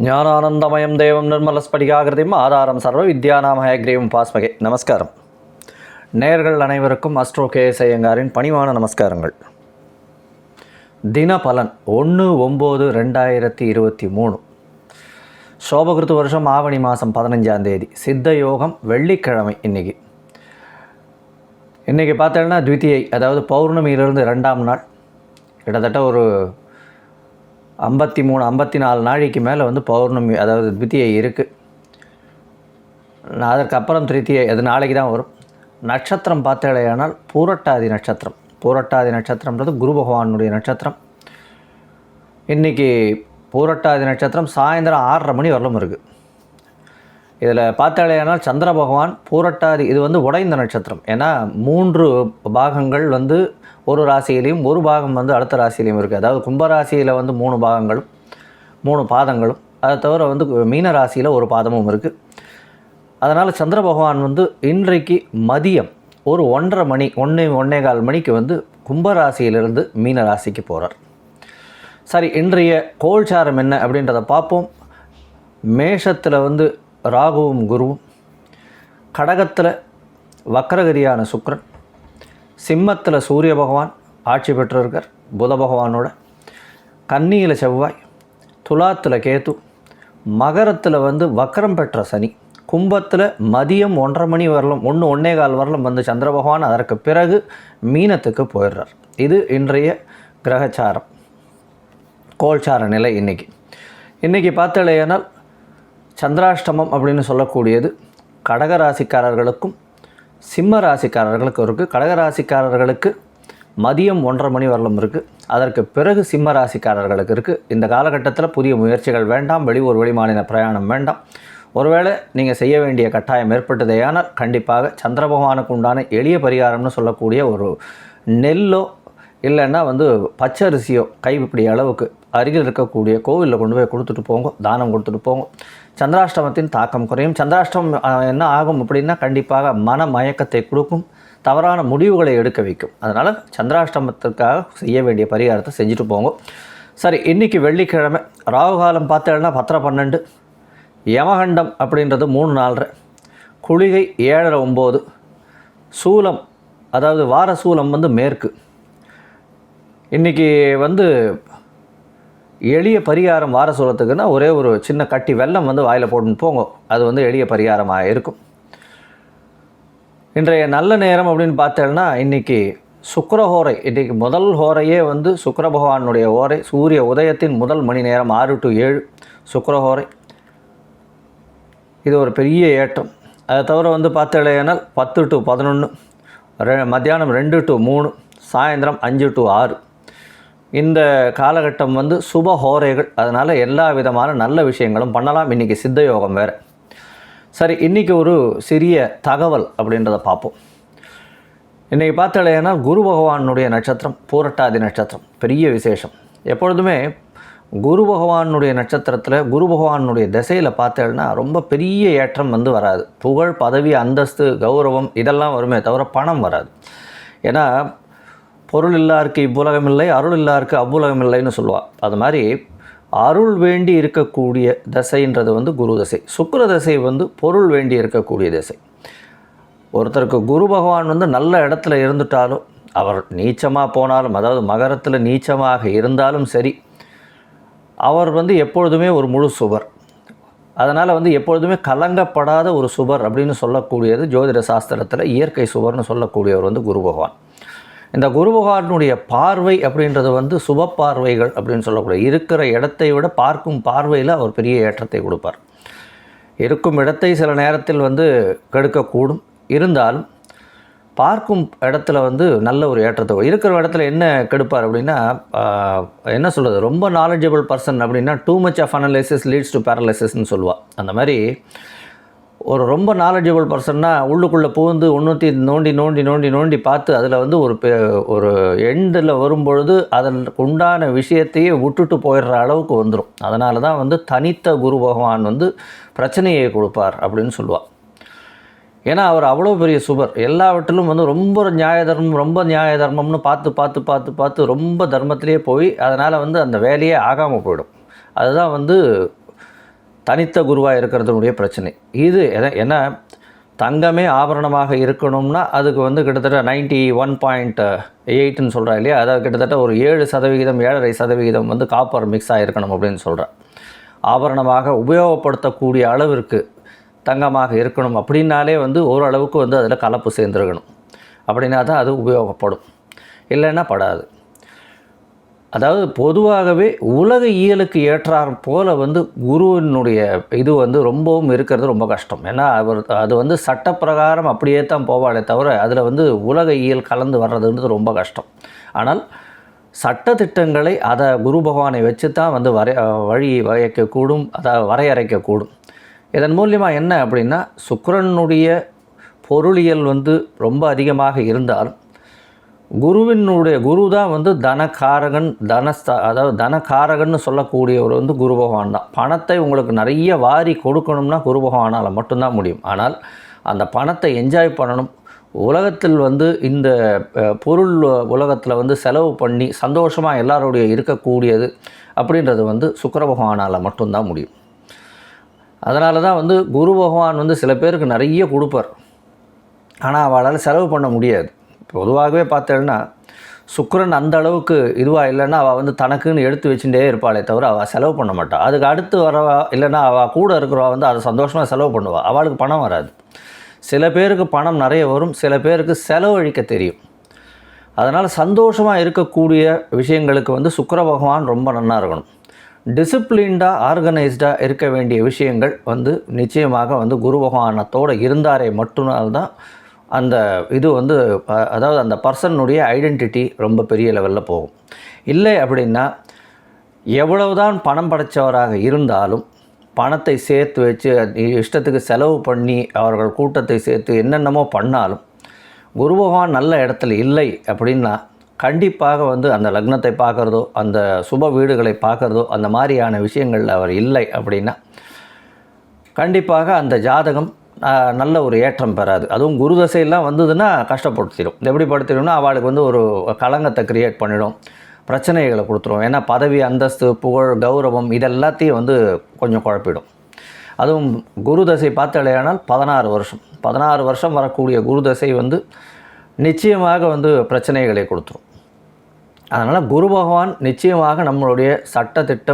ஞானானந்தமயம் தேவம் நிர்மலஸ்படிகாகிருதியும் ஆதாரம் சர்வ வித்யானாம் ஹயக்ரீவம் பாஸ்மகே. நமஸ்காரம். நேயர்கள் அனைவருக்கும் அஸ்ட்ரோ கேஎஸ் ஐயங்காரின் பணிவான நமஸ்காரங்கள். தினபலன் 1/9/2023 சோபகிருத்து வருஷம் ஆவணி மாதம் 15ஆம் தேதி, சித்த யோகம், வெள்ளிக்கிழமை. இன்றைக்கி பார்த்தோன்னா த்விதியை, அதாவது பௌர்ணமியிலிருந்து 2ஆம் நாள். கிட்டத்தட்ட ஒரு 53-54 நாளைக்கு மேலே பௌர்ணமி, அதாவது த்விதியை இருக்குது. அதற்கப்புறம் திருத்தியை, அது நாளைக்கு தான் வரும். நட்சத்திரம் பார்த்தேடையானால் பூரட்டாதி நட்சத்திரம். பூரட்டாதி நட்சத்திரம்ன்றது குரு பகவானுடைய நட்சத்திரம். இன்றைக்கி பூரட்டாதி நட்சத்திரம் சாயந்தரம் 6:30 மணி வரலும் இருக்குது. இதில் பார்த்தாலேயானால் சந்திர பகவான் பூரட்டாதி, இது உடைந்த நட்சத்திரம். ஏன்னா 3 பாகங்கள் ஒரு ராசியிலையும் ஒரு பாகம் அடுத்த ராசியிலையும் இருக்குது. அதாவது கும்பராசியில் 3 பாகங்களும் 3 பாதங்களும், அதை தவிர மீன ராசியில் ஒரு பாதமும் இருக்குது. அதனால் சந்திர பகவான் இன்றைக்கு மதியம் ஒரு 1:30 மணி 1-1:15 மணிக்கு கும்பராசியிலிருந்து மீன ராசிக்கு போகிறார். சரி, இன்றைய கோல்சாரம் என்ன அப்படின்றத பார்ப்போம். மேஷத்தில் ராகுவும் குருவும், கடகத்தில் வக்ரகதியான சுக்கிரன், சிம்மத்தில் சூரிய பகவான் ஆட்சி பெற்றிருக்கார் புத பகவானோட, கன்னியில் செவ்வாய், துலாத்தில் கேது, மகரத்தில் வக்ரம் பெற்ற சனி, கும்பத்தில் மதியம் 1:30 மணி வரலும் 1-1:15 வரலும் சந்திர பகவான். அதற்கு பிறகு மீனத்துக்கு போயிடுறார். இது இன்றைய கிரகச்சாரம், கோல்சார நிலை. இன்றைக்கி பார்த்தாலேயானால் சந்திராஷ்டமம் அப்படின்னு சொல்லக்கூடியது கடகராசிக்காரர்களுக்கும் சிம்ம ராசிக்காரர்களுக்கும் இருக்குது. கடகராசிக்காரர்களுக்கு மதியம் 1:30 மணி வரலும் இருக்குது. அதற்கு பிறகு சிம்ம ராசிக்காரர்களுக்கு இருக்குது. இந்த காலகட்டத்தில் புதிய முயற்சிகள் வேண்டாம், வெளியூர் வெளிமாநில பிரயாணம் வேண்டாம். ஒருவேளை நீங்கள் செய்ய வேண்டிய கட்டாயம் ஏற்பட்டதேயானால் கண்டிப்பாக சந்திர பகவானுக்கு உண்டான எளிய பரிகாரம்னு சொல்லக்கூடிய ஒரு நெல்லோ இல்லைன்னா பச்சரிசியோ கைப்பிடி அளவுக்கு அருகில் இருக்கக்கூடிய கோவிலில் கொண்டு போய் கொடுத்துட்டு போங்க, தானம் கொடுத்துட்டு போங்க. சந்திராஷ்டமத்தின் தாக்கம் குறையும். சந்திராஷ்டமம் என்ன ஆகும் அப்படின்னா கண்டிப்பாக மன மயக்கத்தை கொடுக்கும், தவறான முடிவுகளை எடுக்க வைக்கும். அதனால் சந்திராஷ்டமத்திற்காக செய்ய வேண்டிய பரிகாரத்தை செஞ்சுட்டு போங்க. சரி, இன்றைக்கி வெள்ளிக்கிழமை. ராகுகாலம் பார்த்தேன்னா 10:12, யமகண்டம் அப்படின்றது 3-4, குளிகை 7-9, சூலம், அதாவது வார சூலம் மேற்கு. இன்றைக்கி எளிய பரிகாரம் வார சூலத்துக்குன்னா ஒரே ஒரு சின்ன கட்டி வெல்லம் வாயில் போட்டுன்னு போங்க. அது எளிய பரிகாரமாக இருக்கும். இன்றைய நல்ல நேரம் அப்படின்னு பார்த்தேன்னா இன்றைக்கி சுக்கிரஹோரை. இன்றைக்கி முதல் ஹோரையே சுக்கிர பகவானுடைய ஓரை. சூரிய உதயத்தின் முதல் மணி நேரம் 6 to 7 சுக்கிரஹோரை. இது ஒரு பெரிய ஏற்றம். அதை தவிர பார்த்தேனால் 10 to 11, மத்தியானம் 2 to 3, சாயந்தரம் 5 to 6. இந்த காலகட்டம் சுப ஹோரைகள். அதனால் எல்லா விதமான நல்ல விஷயங்களும் பண்ணலாம். இன்றைக்கி சித்த யோகம் வேறு. சரி, இன்றைக்கி ஒரு சிறிய தகவல் அப்படின்றத பார்ப்போம். இன்றைக்கி பார்த்தாலேனா குரு பகவானுடைய நட்சத்திரம் பூரட்டாதி நட்சத்திரம். பெரிய விசேஷம். எப்பொழுதுமே குரு பகவானுடைய நட்சத்திரத்தில் குரு பகவானுடைய திசையில் பார்த்தேன்னா ரொம்ப பெரிய ஏற்றம் வராது. புகழ், பதவி, அந்தஸ்து, கௌரவம் இதெல்லாம் வருமே தவிர பணம் வராது. ஏன்னா பொருள் இல்லாருக்கு இவ்வுலகம் இல்லை, அருள் இல்லாருக்கு அவ்வுலகம் இல்லைன்னு சொல்லுவாள். அது மாதிரி அருள் வேண்டி இருக்கக்கூடிய தசைன்றது குரு தசை. சுக்கிர தசை பொருள் வேண்டி இருக்கக்கூடிய தசை. ஒருத்தருக்கு குரு பகவான் நல்ல இடத்துல இருந்துட்டாலும், அவர் நீச்சமாக போனாலும், அதாவது மகரத்தில் நீச்சமாக இருந்தாலும் சரி, அவர் எப்பொழுதுமே ஒரு முழு சுபர். அதனால் எப்பொழுதுமே கலங்கப்படாத ஒரு சுபர் அப்படின்னு சொல்லக்கூடியது ஜோதிட சாஸ்திரத்தில் இயற்கை சுபர்னு சொல்லக்கூடியவர் குரு பகவான். இந்த குரு பகவானுடைய பார்வை அப்படின்றது சுப பார்வைகள் அப்படின்னு சொல்லக்கூடிய, இருக்கிற இடத்தை விட பார்க்கும் பார்வையில் அவர் பெரிய ஏற்றத்தை கொடுப்பார். இருக்கும் இடத்தை சில நேரத்தில் கெடுக்கக்கூடும், இருந்தாலும் பார்க்கும் இடத்துல நல்ல ஒரு ஏற்றத்தை, இருக்கிற இடத்துல என்ன கெடுப்பார் அப்படின்னா, என்ன சொல்கிறது, ரொம்ப நாலேஜபிள் பர்சன் அப்படின்னா too much of analysis leads to பேரலைசிஸ்ன்னு சொல்லுவாள். அந்த மாதிரி ஒரு ரொம்ப நாலேஜபிள் பர்சன்னா உள்ளுக்குள்ளே புகுந்து உன்னத்தி நோண்டி பார்த்து அதில் ஒரு எண்டில் வரும்பொழுது அதற்கு உண்டான விஷயத்தையே விட்டுட்டு போயிடுற அளவுக்கு வந்துடும். அதனால தான் தனித்த குரு பகவான் பிரச்சனையை கொடுப்பார் அப்படின்னு சொல்லுவாள். ஏன்னா அவர் அவ்வளோ பெரிய சுபர். எல்லாவற்றிலும் வந்து ரொம்ப நியாய தர்மம்னு பார்த்து ரொம்ப தர்மத்திலே போய் அதனால் வந்து அந்த வேலையே ஆகாமல் போயிடும். அதுதான் வந்து தனித்த குருவாக இருக்கிறதுனுடைய பிரச்சனை. இது ஏன்னா தங்கமே ஆபரணமாக இருக்கணும்னா அதுக்கு வந்து கிட்டத்தட்ட 91.8ன்னு சொல்கிறா இல்லையா, அதாவது கிட்டத்தட்ட ஒரு 7%, 7.5% வந்து காப்பர் மிக்ஸ் ஆகிருக்கணும் அப்படின்னு சொல்கிறேன். ஆபரணமாக உபயோகப்படுத்தக்கூடிய அளவிற்கு தங்கமாக இருக்கணும் அப்படின்னாலே வந்து ஓரளவுக்கு வந்து அதில் கலப்பு சேர்ந்துருக்கணும். அப்படின்னா தான் அது உபயோகப்படும், இல்லைன்னா படாது. அதாவது பொதுவாகவே உலக இயலுக்கு ஏற்றார் போல் வந்து குருவினுடைய இது வந்து ரொம்பவும் இருக்கிறது ரொம்ப கஷ்டம். ஏன்னா அது வந்து சட்டப்பிரகாரம் அப்படியே தான் போவாளே தவிர அதில் வந்து உலக இயல் கலந்து வர்றதுன்றது ரொம்ப கஷ்டம். ஆனால் சட்டத்திட்டங்களை அதை குரு பகவானை வச்சு தான் வந்து வழி வகைக்கக்கூடும், அதை வரையறைக்கக்கூடும். இதன் மூலியமாக என்ன அப்படின்னா, சுக்கிரனுடைய பொருளியல் வந்து ரொம்ப அதிகமாக இருந்தாலும் குரு தான் வந்து தனகாரகன், அதாவது தனகாரகன்னு சொல்லக்கூடியவர் வந்து குரு பகவான் தான். பணத்தை உங்களுக்கு நிறைய வாரி கொடுக்கணும்னா குரு பகவானால் மட்டும்தான் முடியும். ஆனால் அந்த பணத்தை என்ஜாய் பண்ணணும், உலகத்தில் வந்து இந்த பொருள் உலகத்தில் வந்து செலவு பண்ணி சந்தோஷமாக எல்லாருடைய இருக்கக்கூடியது அப்படின்றது வந்து சுக்கிர பகவானால் மட்டும்தான் முடியும். அதனால தான் வந்து குரு பகவான் வந்து சில பேருக்கு நிறைய கொடுப்பார், ஆனால் அவளால் செலவு பண்ண முடியாது. பொதுவாகவே பார்த்தேன்னா சுக்கிரன் அந்த அளவுக்கு இதுவாக இல்லைன்னா அவள் வந்து தனக்குன்னு எடுத்து வச்சுட்டே இருப்பாளே தவிர அவள் செலவு பண்ண மாட்டாள். அதுக்கு அடுத்து வரவா இல்லைன்னா அவள் கூட இருக்கிறவா வந்து அதை சந்தோஷமாக செலவு பண்ணுவாள், அவளுக்கு பணம் வராது. சில பேருக்கு பணம் நிறைய வரும், சில பேருக்கு செலவழிக்க தெரியும். அதனால் சந்தோஷமாக இருக்கக்கூடிய விஷயங்களுக்கு வந்து சுக்கிர பகவான் ரொம்ப நன்னா இருக்கணும். டிசிப்ளின்டாக ஆர்கனைஸ்டாக இருக்க வேண்டிய விஷயங்கள் வந்து நிச்சயமாக வந்து குரு பகவானத்தோடு இருந்தாரே மட்டும்தான் அந்த இது வந்து அதாவது அந்த பர்சனுடைய ஐடென்டிட்டி ரொம்ப பெரிய லெவலில் போகும். இல்லை அப்படின்னா எவ்வளவுதான் பணம் படைத்தவராக இருந்தாலும் பணத்தை சேர்த்து வச்சு இஷ்டத்துக்கு செலவு பண்ணி அவர்கள் கூட்டத்தை சேர்த்து என்னென்னமோ பண்ணாலும் குரு பகவான் நல்ல இடத்துல இல்லை அப்படின்னா கண்டிப்பாக வந்து அந்த லக்னத்தை பார்க்குறதோ அந்த சுப வீடுகளை பார்க்குறதோ அந்த மாதிரியான விஷயங்களில் அவர் இல்லை அப்படின்னா கண்டிப்பாக அந்த ஜாதகம் நல்ல ஒரு ஏற்றம் பெறாது. அதுவும் குரு தசையெல்லாம் வந்ததுன்னா கஷ்டப்படுத்திடும். எப்படி படுத்திடும்னா அவளுக்கு வந்து ஒரு களங்கத்தை க்ரியேட் பண்ணிடும், பிரச்சனைகளை கொடுத்துரும். ஏன்னா பதவி, அந்தஸ்து, புகழ், கௌரவம் இதெல்லாத்தையும் வந்து கொஞ்சம் குழப்பிடும். அதுவும் குரு தசை பார்த்தாலேயானால் 16 வருஷம் வரக்கூடிய குரு தசை வந்து நிச்சயமாக வந்து பிரச்சனைகளை கொடுத்துரும். அதனால் குரு பகவான் நிச்சயமாக நம்மளுடைய சட்டத்திட்ட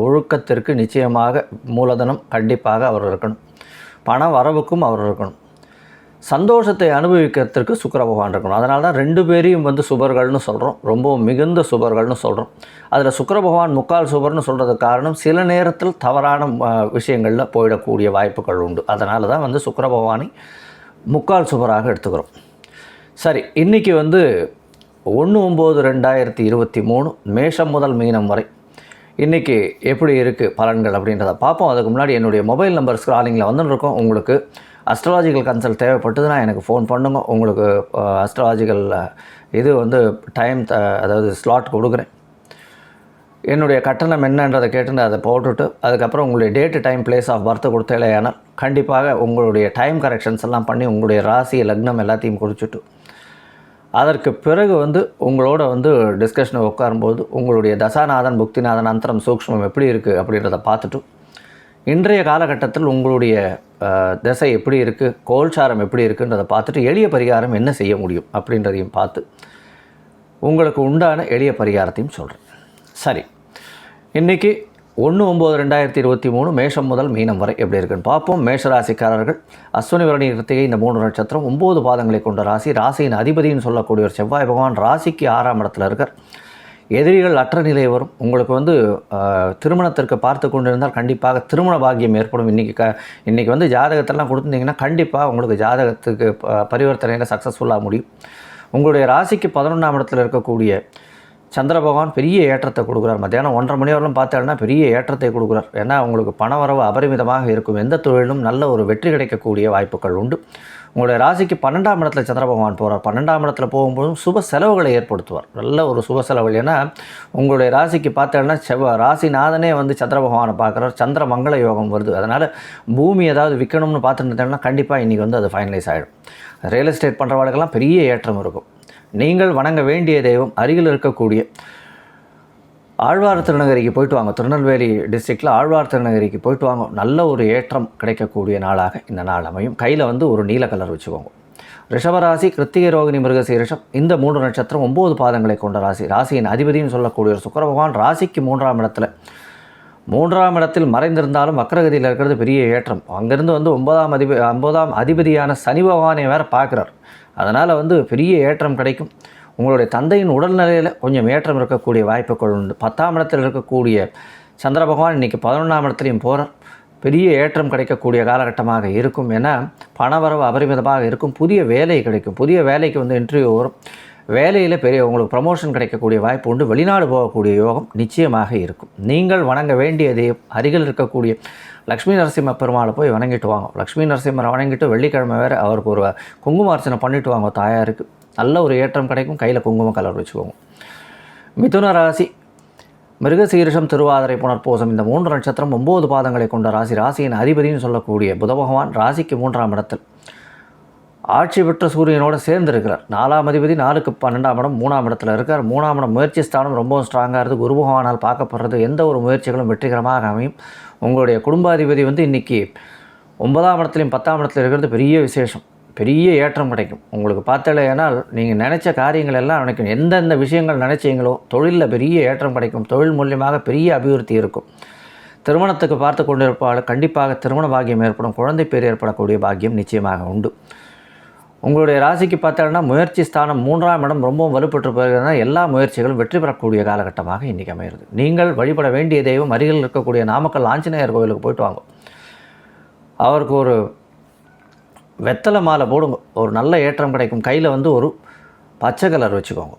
ஒழுக்கத்திற்கு நிச்சயமாக மூலதனம் கண்டிப்பாக அவர் இருக்கணும். பண வரவுக்கும் அவர் இருக்கணும். சந்தோஷத்தை அனுபவிக்கிறதுக்கு சுக்கிர பகவான் இருக்கணும். அதனால தான் 2 பேரையும் வந்து சுபர்கள்னு சொல்கிறோம், ரொம்பவும் மிகுந்த சுபர்கள்னு சொல்கிறோம். அதில் சுக்கிர பகவான் முக்கால் சுபர்னு சொல்கிறதுக்கு காரணம் சில நேரத்தில் தவறான விஷயங்களில் போயிடக்கூடிய வாய்ப்புகள் உண்டு. அதனால தான் வந்து சுக்கிர பகவானை முக்கால் சுபராக எடுத்துக்கிறோம். சரி, இன்றைக்கி வந்து 1/9/2023 மேஷம் முதல் மீனம் வரை இன்றைக்கி எப்படி இருக்குது பலன்கள் அப்படின்றத பார்ப்போம். அதுக்கு முன்னாடி என்னுடைய மொபைல் நம்பர் ஸ்க்ராலிங்கில் வந்துருக்கோம். உங்களுக்கு அஸ்ட்ராலாஜிக்கல் கன்சல்ட் தேவைப்பட்டதுன்னா எனக்கு ஃபோன் பண்ணுங்க. உங்களுக்கு அஸ்ட்ராலாஜிக்கல் இது வந்து டைம் அதாவது ஸ்லாட் கொடுக்குறேன். என்னுடைய கட்டணம் என்னன்றதை கேட்டு அதை போட்டுட்டு அதுக்கப்புறம் உங்களுடைய date, time, place of birth கொடுத்தேலையானால் கண்டிப்பாக உங்களுடைய டைம் கரெக்ஷன்ஸ் எல்லாம் பண்ணி உங்களுடைய ராசி, லக்னம் எல்லாத்தையும் குறிச்சிட்டு அதற்கு பிறகு வந்து உங்களோட வந்து டிஸ்கஷனை உட்காரும்போது உங்களுடைய தசாநாதன், புக்திநாதன், அந்தரம், சூக்ஷ்மம் எப்படி இருக்குது அப்படின்றத பார்த்துட்டு இன்றைய காலகட்டத்தில் உங்களுடைய திசை எப்படி இருக்குது, கோல்சாரம் எப்படி இருக்குன்றதை பார்த்துட்டு எளிய பரிகாரம் என்ன செய்ய முடியும் அப்படின்றதையும் பார்த்து உங்களுக்கு உண்டான எளிய பரிகாரத்தையும் சொல்கிறேன். சரி, இன்றைக்கி 1/9/2023 மேஷம் முதல் மீனம் வரை எப்படி இருக்குன்னு பார்ப்போம். மேஷராசிக்காரர்கள் அஸ்வினி பரணி கிருத்திகை இந்த 3 நட்சத்திரம் 9 பாதங்களை கொண்ட ராசி. ராசியின் அதிபதினு சொல்லக்கூடிய ஒரு செவ்வாய் பகவான் ராசிக்கு 6ஆம் இடத்துல இருக்கார். எதிரிகள் அற்ற நிலை வரும். உங்களுக்கு வந்து திருமணத்திற்கு பார்த்து கொண்டிருந்தால் கண்டிப்பாக திருமண பாக்கியம் ஏற்படும். இன்றைக்கி வந்து ஜாதகத்தெல்லாம் கொடுத்துருந்தீங்கன்னா கண்டிப்பாக உங்களுக்கு ஜாதகத்துக்கு பரிவர்த்தனையில் சக்ஸஸ்ஃபுல்லாக முடியும். உங்களுடைய ராசிக்கு 11ஆம் இடத்துல இருக்கக்கூடிய சந்திர பகவான் பெரிய ஏற்றத்தை கொடுக்குறார். மத்தியானம் 1:30 மணி வரலும் பார்த்தாலும்னா பெரிய ஏற்றத்தை கொடுக்குறார். ஏன்னா உங்களுக்கு பண வரவு அபரிமிதமாக இருக்கும். எந்த தொழிலும் நல்ல ஒரு வெற்றி கிடைக்கக்கூடிய வாய்ப்புகள் உண்டு. உங்களுடைய ராசிக்கு 12ஆம் இடத்துல சந்திர பகவான் போகிறார். 12ஆம் இடத்துல போகும்போதும் சுப செலவுகளை ஏற்படுத்துவார். நல்ல ஒரு சுப செலவுகள். ஏன்னா உங்களுடைய ராசிக்கு பார்த்தேன்னா ராசிநாதனே வந்து சந்திர பகவானை பார்க்குறார். சந்திர மங்கள யோகம் வருது. அதனால் பூமி ஏதாவது விற்கணும்னு பார்த்துட்டு இருந்தேன்னா கண்டிப்பாக இன்றைக்கி வந்து அது ஃபைனலைஸ் ஆகிடும். ரியல் எஸ்டேட் பண்ணுறவர்களுக்கெல்லாம் பெரிய ஏற்றம் இருக்கும். நீங்கள் வணங்க வேண்டிய தெய்வம் அருகில் இருக்கக்கூடிய ஆழ்வார் திருநகரிக்கு போயிட்டு வாங்க. திருநெல்வேலி டிஸ்ட்ரிக்டில் ஆழ்வார் திருநகரிக்கு போயிட்டு வாங்க. நல்ல ஒரு ஏற்றம் கிடைக்கக்கூடிய நாளாக இந்த நாள் அமையும். கையில் வந்து ஒரு நீல கலர் வச்சுக்கோங்க. ரிஷபராசி, கிருத்திகை, ரோகிணி, மிருகசீரிஷம் இந்த 3 நட்சத்திரம் 9 பாதங்களை கொண்ட ராசி. ராசியின் அதிபதினு சொல்லக்கூடிய ஒரு சுக்கிர பகவான் ராசிக்கு 3ஆம் இடத்துல 3ஆம் இடத்தில் மறைந்திருந்தாலும் வக்ரகதியில் இருக்கிறது பெரிய ஏற்றம். அங்கேருந்து வந்து 9ஆம் அதிபதியான சனி பகவானை வேறு பார்க்குறார். அதனால் வந்து பெரிய ஏற்றம் கிடைக்கும். உங்களுடைய தந்தையின் உடல்நிலையில் கொஞ்சம் ஏற்றம் இருக்கக்கூடிய வாய்ப்புகள் உண்டு. 10ஆம் இடத்தில் இருக்கக்கூடிய சந்திர பகவான் இன்றைக்கி 11ஆம் இடத்துலையும் போகிறார். பெரிய ஏற்றம் கிடைக்கக்கூடிய காலகட்டமாக இருக்கும். ஏன்னா பணவரவு அபரிமிதமாக இருக்கும். புதிய வேலை கிடைக்கும். புதிய வேலைக்கு வந்து இன்டர்வியூ வரும். வேலையில் உங்களுக்கு ப்ரமோஷன் கிடைக்கக்கூடிய வாய்ப்பு உண்டு. வெளிநாடு போகக்கூடிய யோகம் நிச்சயமாக இருக்கும். நீங்கள் வணங்க வேண்டியதே அருகில் இருக்கக்கூடிய லக்ஷ்மி நரசிம்ம பெருமாளை போய் வணங்கிட்டு வாங்க. லக்ஷ்மி நரசிம்மரை வணங்கிட்டு வெள்ளிக்கிழமை வேறு அவருக்கு ஒரு குங்குமார்ச்சனை பண்ணிவிட்டு வாங்க. தாயாருக்கு நல்ல ஒரு ஏற்றம் கிடைக்கும். கையில் குங்கும கலர் வச்சுக்கோங்க. மிதுன ராசி, மிருகசீரிஷம், திருவாதிரை, புனர்பூசம் இந்த 3 நட்சத்திரம் 9 பாதங்களை கொண்ட ராசி. ராசியின் அதிபதினு சொல்லக்கூடிய புத பகவான் ராசிக்கு 3ஆம் இடத்தில் ஆட்சி பெற்ற சூரியனோடு சேர்ந்திருக்கிறார். 4ஆம் அதிபதி 4க்கு 12ஆம் இடம் 3ஆம் இடத்துல இருக்கார். 3ஆம் இடம் முயற்சி ஸ்தானம் ரொம்பவும் ஸ்ட்ராங்காக இருக்குது. குரு பகவானால் பார்க்கப்படுறது. எந்த ஒரு முயற்சிகளும் வெற்றிகரமாக அமையும். உங்களுடைய குடும்பாதிபதி வந்து இன்றைக்கி 9ஆம் இடத்துலையும் 10ஆம் இடத்துல இருக்கிறது பெரிய விசேஷம். பெரிய ஏற்றம் கிடைக்கும். உங்களுக்கு பார்த்தலையானால் நீங்கள் நினச்ச காரியங்கள் எல்லாம் நினைக்கும். எந்தெந்த விஷயங்கள் நினச்சிங்களோ தொழிலில் பெரிய ஏற்றம் கிடைக்கும். தொழில் மூலியமாக பெரிய அபிவிருத்தி இருக்கும். திருமணத்துக்கு பார்த்து கொண்டிருப்பால் கண்டிப்பாக திருமண பாக்கியம் ஏற்படும். குழந்தை பேர் ஏற்படக்கூடிய பாக்கியம் நிச்சயமாக உண்டு. உங்களுடைய ராசிக்கு பார்த்தாங்கன்னா முயற்சி ஸ்தானம் 3ஆம் இடம் ரொம்பவும் வலுப்பெற்று போகிறதுனா எல்லா முயற்சிகளும் வெற்றி பெறக்கூடிய காலகட்டமாக இன்றைக்கி அமைகிறது. நீங்கள் வழிபட வேண்டிய தெய்வம் அருகில் இருக்கக்கூடிய நாமக்கல் ஆஞ்சநேயர் கோவிலுக்கு போயிட்டு வாங்க. அவருக்கு ஒரு வெத்தலை மாலை போடுங்க. ஒரு நல்ல ஏற்றம் கிடைக்கும். கையில் வந்து ஒரு பச்சை கலர் வச்சுக்கோங்க.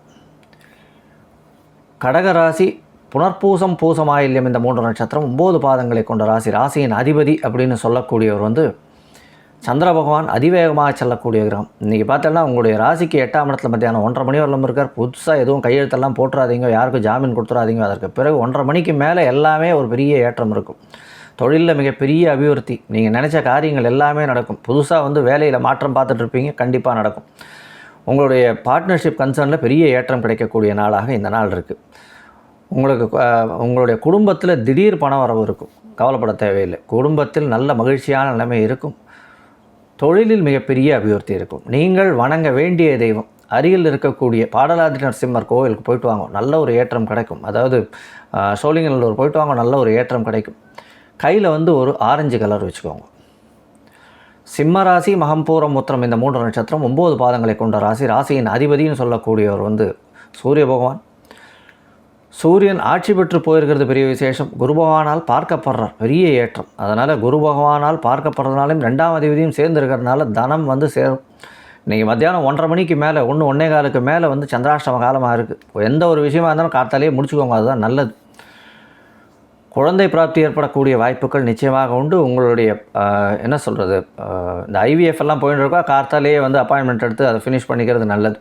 கடகராசி, புனர்பூசம், பூசமாயில்யம் இந்த 3 நட்சத்திரம் 9 பாதங்களை கொண்ட ராசி. ராசியின் அதிபதி அப்படின்னு சொல்லக்கூடியவர் வந்து சந்திர பகவான் அதிவேகமாக செல்லக்கூடிய கிரகம். இன்றைக்கி பார்த்தோன்னா உங்களுடைய ராசிக்கு 8ஆம் இடத்துல மத்தியானம் 1:30 மணி வரலும் இருக்கார். புதுசாக எதுவும் கையெழுத்தெல்லாம் போட்டுறாதீங்க. யாருக்கும் ஜாமீன் கொடுத்துறாதீங்க. அதற்கு பிறகு 1:30 மணிக்கு மேலே எல்லாமே ஒரு பெரிய ஏற்றம் இருக்கும். தொழிலில் மிகப்பெரிய அபிவிருத்தி. நீங்கள் நினச்ச காரியங்கள் எல்லாமே நடக்கும். புதுசாக வந்து வேலையில் மாற்றம் பார்த்துட்ருப்பீங்க. கண்டிப்பாக நடக்கும். உங்களுடைய பார்ட்னர்ஷிப் கன்சர்னில் பெரிய ஏற்றம் கிடைக்கக்கூடிய நாளாக இந்த நாள் இருக்குது. உங்களுடைய குடும்பத்தில் திடீர் பண வரவு இருக்கும். கவலைப்பட தேவையில்லை. குடும்பத்தில் நல்ல மகிழ்ச்சியான நிலைமை இருக்கும். தொழிலில் மிகப்பெரிய அபிவிருத்தி இருக்கும். நீங்கள் வணங்க வேண்டிய தெய்வம் அருகில் இருக்கக்கூடிய பாடலாதி நரசிம்மர் கோவிலுக்கு போயிட்டு வாங்க. நல்ல ஒரு ஏற்றம் கிடைக்கும். அதாவது சோழிங்கநல்லூர் போயிட்டு வாங்க. நல்ல ஒரு ஏற்றம் கிடைக்கும். கையில் வந்து ஒரு ஆரஞ்சு கலர் வச்சுக்கோங்க. சிம்மராசி, மகம்பூரம், உத்திரம் இந்த 3 நட்சத்திரம் 9 பாதங்களை கொண்ட ராசி. ராசியின் அதிபதினு சொல்லக்கூடியவர் வந்து சூரிய பகவான். சூரியன் ஆட்சி பெற்று போயிருக்கிறது பெரிய விசேஷம். குரு பகவானால் பார்க்கப்படுறார். பெரிய ஏற்றம். அதனால் குரு பகவானால் பார்க்கப்படுறதுனாலும் 2ஆம் அதிபதியும் சேர்ந்து இருக்கிறதுனால தனம் வந்து சேரும். இன்றைக்கி மத்தியானம் 1:30 மணிக்கு மேலே 1:15 மேலே வந்து சந்திராஷ்டம காலமாக இருக்குது. எந்த ஒரு விஷயமா இருந்தாலும் காத்தாலேயே முடிச்சுக்கோங்க. அதுதான் நல்லது. குழந்தை பிராப்தி ஏற்படக்கூடிய வாய்ப்புகள் நிச்சயமாக உண்டு. உங்களுடைய என்ன சொல்கிறது, இந்த ஐவிஎஃப் எல்லாம் போயிட்டு இருக்கா காத்தாலேயே வந்து அப்பாயின்மெண்ட் எடுத்து அதை ஃபினிஷ் பண்ணிக்கிறது நல்லது.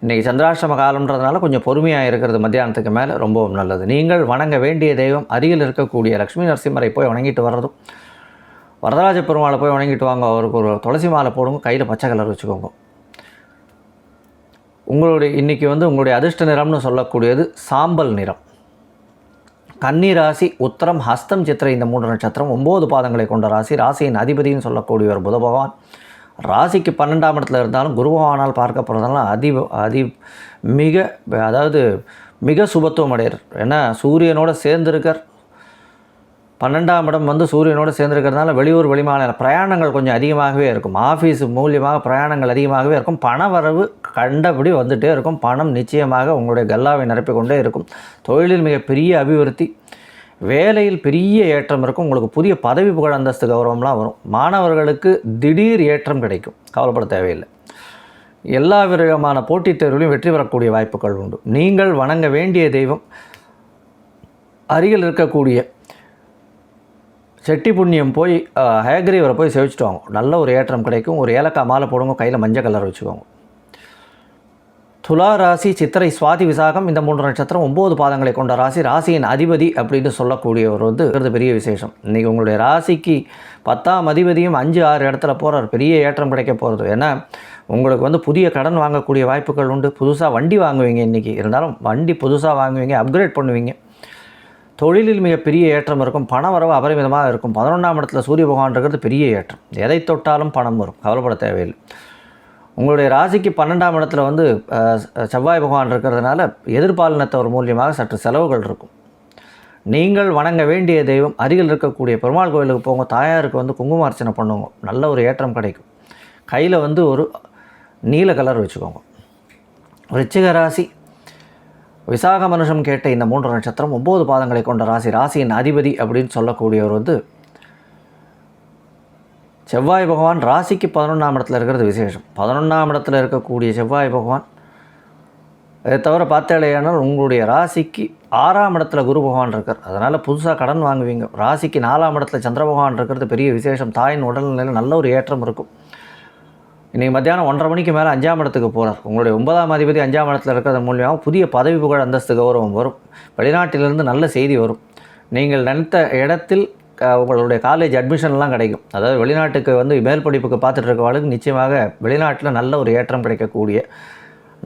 இன்றைக்கி சந்திராஷ்டம காலம்ன்றதுனால கொஞ்சம் பொறுமையாக இருக்கிறது மத்தியானத்துக்கு மேலே ரொம்பவும் நல்லது. நீங்கள் வணங்க வேண்டிய தெய்வம் அருகில் இருக்கக்கூடிய லக்ஷ்மி நரசிம்மரை போய் வணங்கிட்டு வர்றதும், வரதராஜ பெருமாளை போய் வணங்கிட்டு வாங்க. அவருக்கு ஒரு துளசி மாலை போடுங்க. கையில் பச்சை கலர் வச்சுக்கோங்க. இன்றைக்கி வந்து உங்களுடைய அதிர்ஷ்ட நிறம்னு சொல்லக்கூடியது சாம்பல் நிறம். கன்னி ராசி, உத்திரம், ஹஸ்தம், சித்திரை இந்த 3 நட்சத்திரம் 9 பாதங்களை கொண்ட ராசி. ராசியின் அதிபதினு சொல்லக்கூடிய ஒரு புத பகவான் ராசிக்கு 12ஆம் இடத்துல இருந்தாலும் குரு பகவானால் பார்க்கப்படுறதுனால மிக சுபத்துவம் அடைகிறார். ஏன்னா சூரியனோடு சேர்ந்திருக்கார். 12ஆம் இடம் வந்து சூரியனோடு சேர்ந்திருக்கிறதுனால வெளியூர் வெளிமாநில பிரயாணங்கள் கொஞ்சம் அதிகமாகவே இருக்கும். ஆஃபீஸ் மூலியமாக பிரயாணங்கள் அதிகமாகவே இருக்கும். பண வரவு கண்டபடி வந்துகிட்டே இருக்கும். பணம் நிச்சயமாக உங்களுடைய கல்லாவை நிரப்பிக் கொண்டே இருக்கும். தொழிலில் மிகப்பெரிய அபிவிருத்தி, வேலையில் பெரிய ஏற்றம் இருக்கும். உங்களுக்கு புதிய பதவி புகழ் அந்தஸ்து கௌரவம்லாம் வரும். மாணவர்களுக்கு திடீர் ஏற்றம் கிடைக்கும். கவலைப்பட தேவையில்லை. எல்லா விதமான போட்டித் தேர்வுலையும் வெற்றி பெறக்கூடிய வாய்ப்புகள் உண்டு. நீங்கள் வணங்க வேண்டிய தெய்வம் அருகில் இருக்கக்கூடிய செட்டி புண்ணியம் போய் ஹயக்ரீவரை போய் சேவிச்சுட்டு வாங்க, நல்ல ஒரு ஏற்றம் கிடைக்கும். ஒரு ஏலக்காய் மாலை போடுங்க, கையில் மஞ்சள் கலர் வச்சுக்கோங்க. துலா ராசி சித்திரை சுவாதி விசாகம் இந்த 3 நட்சத்திரம் 9 பாதங்களை கொண்ட ராசி. ராசியின் அதிபதி அப்படின்னு சொல்லக்கூடியவர் வந்து பெரிய விசேஷம். இன்றைக்கி உங்களுடைய ராசிக்கு 10ஆம் அதிபதியும் 5, 6 இடத்துல போகிறார். பெரிய ஏற்றம் கிடைக்க போகிறது. ஏன்னா உங்களுக்கு வந்து புதிய கடன் வாங்கக்கூடிய வாய்ப்புகள் உண்டு. புதுசாக வண்டி வாங்குவீங்க. இன்றைக்கி இருந்தாலும் வண்டி புதுசாக வாங்குவீங்க, அப்கிரேட் பண்ணுவீங்க. தொழிலில் மிகப்பெரிய ஏற்றம் இருக்கும். பண வரவு அபரிமிதமாக இருக்கும். 11ஆம் இடத்துல சூரிய பகவான் இருக்கிறது பெரிய ஏற்றம். எதை தொட்டாலும் பணம் வரும், கவலைப்பட தேவையில்லை. உங்களுடைய ராசிக்கு 12ஆம் இடத்துல வந்து செவ்வாய் பகவான் இருக்கிறதுனால எதிர்பாலினத்தவர் மூலியமாக சற்று செலவுகள் இருக்கும். நீங்கள் வணங்க வேண்டிய தெய்வம் அருகில் இருக்கக்கூடிய பெருமாள் கோயிலுக்கு போங்க. தாயாருக்கு வந்து குங்கும அர்ச்சனை பண்ணுங்க, நல்ல ஒரு ஏற்றம் கிடைக்கும். கையில் வந்து ஒரு நீல கலர் வச்சுக்கோங்க. விருச்சிக ராசி விசாக மனுஷம் கேட்ட இந்த 3 நட்சத்திரம் 9 பாதங்களை கொண்ட ராசி. ராசியின் அதிபதி அப்படின்னு சொல்லக்கூடியவர் வந்து செவ்வாய் பகவான். ராசிக்கு 11ஆம் இடத்துல இருக்கிறது விசேஷம். 11ஆம் இடத்துல இருக்கக்கூடிய செவ்வாய் பகவான். இதை தவிர பார்த்தேலையானால் உங்களுடைய ராசிக்கு 6ஆம் இடத்துல குரு பகவான் இருக்கார். அதனால் புதுசாக கடன் வாங்குவீங்க. ராசிக்கு 4ஆம் இடத்துல சந்திர பகவான் இருக்கிறது பெரிய விசேஷம். தாயின் உடல்நிலையில் நல்ல ஒரு ஏற்றம் இருக்கும். இன்றைக்கி மத்தியானம் 1:30 மணிக்கு மேலே 5ஆம் இடத்துக்கு போகிறார். உங்களுடைய 9ஆம் அதிபதி 5ஆம் இடத்துல இருக்கிறது மூலியமாக புதிய பதவி புகழ் அந்தஸ்து கௌரவம் வரும். வெளிநாட்டிலிருந்து நல்ல செய்தி வரும். நீங்கள் நினைத்த இடத்தில் உங்களுடைய காலேஜ் அட்மிஷன்லாம் கிடைக்கும். அதாவது வெளிநாட்டுக்கு வந்து மேல் படிப்புக்கு பார்த்துட்டு இருக்கவங்களுக்கு நிச்சயமாக வெளிநாட்டில் நல்ல ஒரு ஏற்றம் கிடைக்கக்கூடிய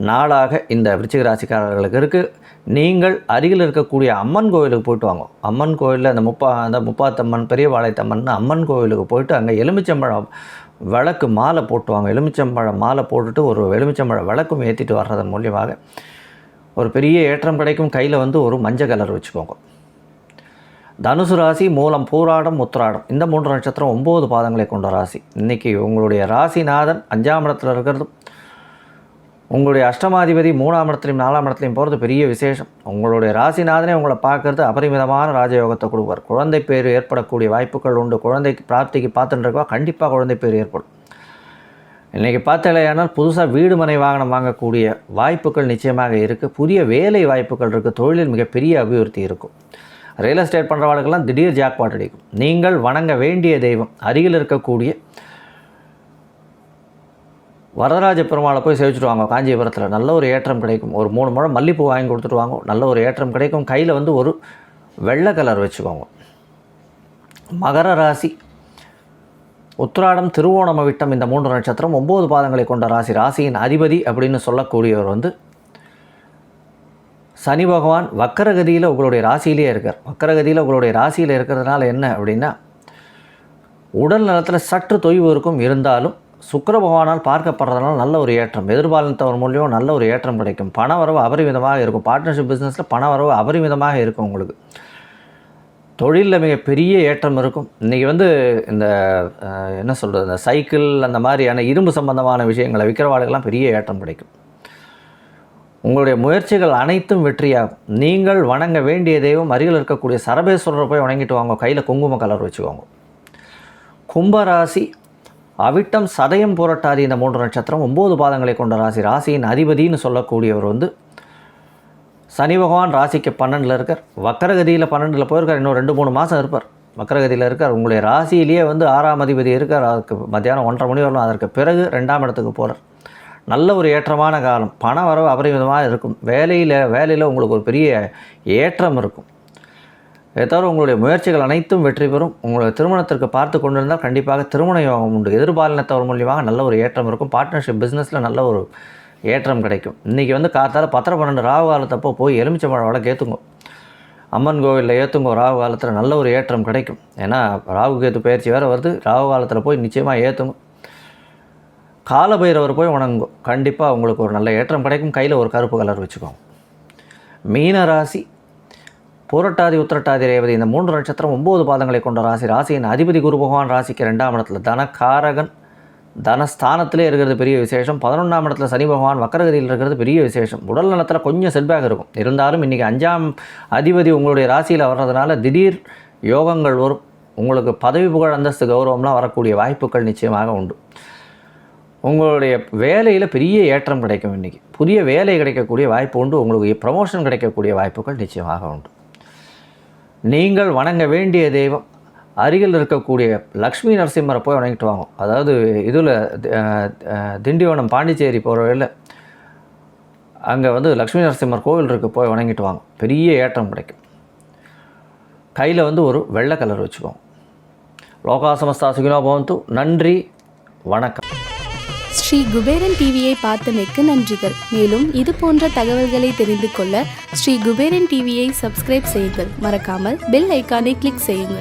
நாளாக இந்த விருச்சிக ராசிக்காரர்களுக்கு இருக்குது. நீங்கள் அருகில் இருக்கக்கூடிய அம்மன் கோவிலுக்கு போய்ட்டு வாங்க. அம்மன் கோவிலில் அந்த முப்பாத்தம்மன் பெரிய வாழைத்தம்மன் அம்மன் கோவிலுக்கு போய்ட்டு அங்கே எலுமிச்சம்பழம் விளக்கு மாலை போட்டுவாங்க. எலுமிச்சம்பழம் மாலை போட்டுட்டு ஒரு எலுமிச்சம்பழம் விளக்கும் ஏற்றிட்டு வர்றதன் மூலியமாக ஒரு பெரிய ஏற்றம் கிடைக்கும். கையில் வந்து ஒரு மஞ்சள் கலர் வச்சுக்கோங்க. தனுசு ராசி மூலம் பூராடம் உத்திராடம் இந்த 3 நட்சத்திரம் 9 பாதங்களை கொண்ட ராசி. இன்றைக்கி உங்களுடைய ராசிநாதன் 5ஆம் இடத்துல இருக்கிறதும் உங்களுடைய அஷ்டமாதிபதி 3ஆம் இடத்துலையும் 4ஆம் இடத்துலையும் போகிறது பெரிய விசேஷம். உங்களுடைய ராசிநாதனே உங்களை பார்க்குறது அபரிமிதமான ராஜயோகத்தை கொடுப்பார். குழந்தை பேர் ஏற்படக்கூடிய வாய்ப்புகள் உண்டு. குழந்தைக்கு பிராப்திக்கு பார்த்துட்டுருக்கா கண்டிப்பாக குழந்தை பேர் ஏற்படும். இன்றைக்கி பார்த்தாலேயானால் புதுசாக வீடு மனை வாகனம் வாங்கக்கூடிய வாய்ப்புகள் நிச்சயமாக இருக்குது. புதிய வேலை வாய்ப்புகள் இருக்குது. தொழிலில் மிகப்பெரிய அபிவிருத்தி இருக்கும். ரியல் எஸ்டேட் பண்ணுறவர்களுக்கெல்லாம் திடீர் ஜாக்பாட் அடிக்கும். நீங்கள் வணங்க வேண்டிய தெய்வம் அருகில் இருக்கக்கூடிய வரதராஜ பெருமாளை போய் சேவிச்சுட்டு வாங்க. காஞ்சிபுரத்தில் நல்ல ஒரு ஏற்றம் கிடைக்கும். ஒரு 3 முழம் மல்லிப்பூ வாங்கி கொடுத்துட்டு வாங்க, நல்ல ஒரு ஏற்றம் கிடைக்கும். கையில் வந்து ஒரு வெள்ளை கலர் வச்சுக்கோங்க. மகர ராசி உத்திராடம் திருவோணம் விட்டம் இந்த 3 நட்சத்திரம் 9 பாதங்களை கொண்ட ராசி. ராசியின் அதிபதி அப்படின்னு சொல்லக்கூடியவர் வந்து சனி பகவான் வக்கரகதியில் உங்களுடைய ராசியிலே இருக்கார். வக்கரகதியில் உங்களுடைய ராசியில் இருக்கிறதுனால என்ன அப்படின்னா உடல் நலத்தில் சற்று தொய்வு இருக்கும். இருந்தாலும் சுக்கிர பகவானால் பார்க்கப்படுறதுனால நல்ல ஒரு ஏற்றம். எதிர்பாலினத்தவர் மூலியம் நல்ல ஒரு ஏற்றம் கிடைக்கும். பண வரவு அபரிமிதமாக இருக்கும். பார்ட்னர்ஷிப் பிஸ்னஸில் பண வரவு அபரிமிதமாக இருக்கும். உங்களுக்கு தொழிலில் மிகப்பெரிய ஏற்றம் இருக்கும். இன்றைக்கி வந்து இந்த என்ன சொல்கிறது, இந்த சைக்கிள் அந்த மாதிரியான இரும்பு சம்பந்தமான விஷயங்களை விற்கிறவாளுக்கெல்லாம் பெரிய ஏற்றம் கிடைக்கும். உங்களுடைய முயற்சிகள் அனைத்தும் வெற்றியாகும். நீங்கள் வணங்க வேண்டிய தெய்வம் அருகில் இருக்கக்கூடிய சரபேஸ்வரரை போய் வணங்கிட்டு வாங்க. கையில் குங்கும கலர் வச்சுக்கோங்க. கும்பராசி அவிட்டம் சதயம் புரட்டாதி இந்த 3 நட்சத்திரம் 9 பாதங்களை கொண்ட ராசி. ராசியின் அதிபதினு சொல்லக்கூடியவர் வந்து சனி பகவான். ராசிக்கு 12ல் இருக்கார். வக்கரகதியில் 12ல் போயிருக்கார். இன்னும் 2-3 மாதம் இருப்பார். வக்கரகதியில் இருக்கார். உங்களுடைய ராசியிலேயே வந்து 6ஆம் அதிபதி இருக்கார். அதுக்கு மத்தியானம் 1:30 மணி வரலாம். அதற்கு பிறகு 2ஆம் இடத்துக்கு போகிறார். நல்ல ஒரு ஏற்றமான காலம். பண வரவு அபரிமிதமாக இருக்கும். வேலையில் உங்களுக்கு ஒரு பெரிய ஏற்றம் இருக்கும். இதை தவிர உங்களுடைய முயற்சிகள் அனைத்தும் வெற்றி பெறும். உங்களுடைய திருமணத்திற்கு பார்த்து கொண்டிருந்தால் கண்டிப்பாக திருமண யோகம் உண்டு. எதிர்பாலினத்தவர் மூலியமாக நல்ல ஒரு ஏற்றம் இருக்கும். பார்ட்னர்ஷிப் பிஸ்னஸில் நல்ல ஒரு ஏற்றம் கிடைக்கும். இன்றைக்கி வந்து காத்தால் 10:12 ராகு காலத்தப்போ போய் எலுமிச்சம்பழம் விளக்கு ஏற்றுங்க. அம்மன் கோவிலில் ஏற்றுங்க. ராகு காலத்தில் நல்ல ஒரு ஏற்றம் கிடைக்கும். ஏன்னா ராகு கேத்து பயிற்சி வேறு வருது. ராகு காலத்தில் போய் நிச்சயமாக ஏற்றுங்க. காலபைரவர் போய் வணங்கும். கண்டிப்பாக உங்களுக்கு ஒரு நல்ல ஏற்றம் கிடைக்கும். கையில் ஒரு கருப்பு கலர் வச்சுக்கோங்க. மீன ராசி பூரட்டாதி உத்திரட்டாதி ரேவதி இந்த 3 நட்சத்திரம் 9 பாதங்களை கொண்ட ராசி. ராசியின் அதிபதி குரு பகவான் ராசிக்கு 2ஆம் இடத்துல தனகாரகன் தனஸ்தானத்திலே இருக்கிறது பெரிய விசேஷம். 11ஆம் இடத்துல சனி பகவான் வக்கரகதியில் இருக்கிறது பெரிய விசேஷம். உடல் நலத்தில் கொஞ்சம் செட்பேக் இருக்கும். இருந்தாலும் இன்றைக்கி 5ஆம் அதிபதி உங்களுடைய ராசியில் வர்றதுனால திடீர் யோகங்கள் வரும். உங்களுக்கு பதவி புகழ் அந்தஸ்து கௌரவம்லாம் வரக்கூடிய வாய்ப்புகள் நிச்சயமாக உண்டு. உங்களுடைய வேலையில் பெரிய ஏற்றம் கிடைக்கும். இன்றைக்கி புதிய வேலை கிடைக்கக்கூடிய வாய்ப்பு உண்டு. உங்களுக்கு ப்ரமோஷன் கிடைக்கக்கூடிய வாய்ப்புகள் நிச்சயமாக உண்டு. நீங்கள் வணங்க வேண்டிய தெய்வம் அருகில் இருக்கக்கூடிய லக்ஷ்மி நரசிம்மரை போய் வணங்கிட்டு வாங்க. அதாவது இதில் திண்டிவனம் பாண்டிச்சேரி போகிற வழியில் அங்கே வந்து லக்ஷ்மி நரசிம்மர் கோவில் இருக்குது, போய் வணங்கிட்டு வாங்க. பெரிய ஏற்றம் கிடைக்கும். கையில் வந்து ஒரு வெள்ளை கலர் வச்சுக்கோங்க. லோகா சமஸ்தா சுகினோ பவந்து. நன்றி, வணக்கம். ஸ்ரீ குபேரன் டிவியை பார்த்தமைக்கு நன்றிகள். மேலும் இது போன்ற தகவல்களை தெரிந்து கொள்ள ஸ்ரீ குபேரன் டிவியை சப்ஸ்கிரைப் செய்யுங்கள். மறக்காமல் பெல் ஐக்கானை கிளிக் செய்யுங்கள்.